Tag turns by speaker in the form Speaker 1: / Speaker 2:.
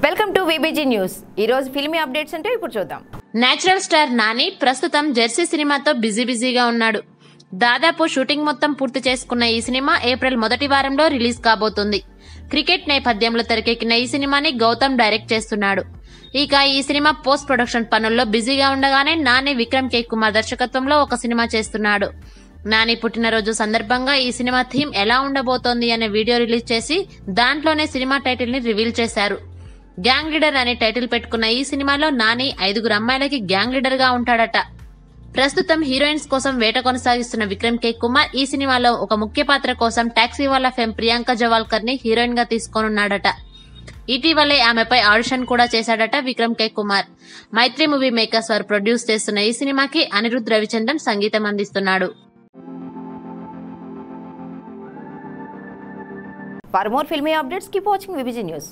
Speaker 1: Welcome to VBG news. ఈ రోజు filmy updates అంటే ఇప్పుడు చూద్దాం.
Speaker 2: నేచురల్ స్టార్ నాని ప్రస్తుతం జెర్సీ సినిమాతో బిజీగా ఉన్నాడు. దాదాపు షూటింగ్ మొత్తం పూర్తి చేసుకున్న ఈ సినిమా ఏప్రిల్ మొదటి వారంలో రిలీజ్ కాబోతుంది. క్రికెట్ నేపథ్యంలో తెరకెక్కిన ఈ సినిమాని గౌతమ్ డైరెక్ట్ చేస్తున్నాడు. ఇక ఈ సినిమా పోస్ట్ ప్రొడక్షన్ పనుల్లో బిజీగా ఉండగానే నాని విక్రమ్ కే కుమార్ దర్శకత్వంలో ఒక సినిమా చేస్తున్నాడు. నాని పుట్టినరోజు సందర్భంగా ఈ సినిమా థీమ్ ఎలా ఉండబోతోంది అనే వీడియో రిలీజ్ చేసి దాంట్లోనే సినిమా టైటిల్ ని రివీల్ చేశారు. గ్యాంగ్ లీడర్ అనే టైటిల్ పెట్టుకున్న ఈ సినిమాలో నాని 5 అమ్మాయిలకి గ్యాంగ్ లీడర్ గా ఉంటాడట. ప్రస్తుతం హీరోయిన్స్ కోసం వేట కొనసాగిస్తున్న విక్రమ్ కే కుమార్ ఈ సినిమాలో ఒక ముఖ్య పాత్ర కోసం టాక్సీ వాళ్ళ ఫేమ్ ప్రియాంక జవాల్కర్ ని హీరోయిన్ గా తీసుకోనున్నాడట. ఇటీవలే ఆమెపై ఆడిషన్ కూడా చేశాడట విక్రమ్ కే కుమార్. మైత్రి మూవీ మేకర్స్ వారు ప్రొడ్యూస్ చేస్తున్న ఈ సినిమాకి అనిరుద్ రవిచంద్రన్ సంగీతం అందిస్తున్నాడు.
Speaker 1: For more filmy updates, keep watching VBG News.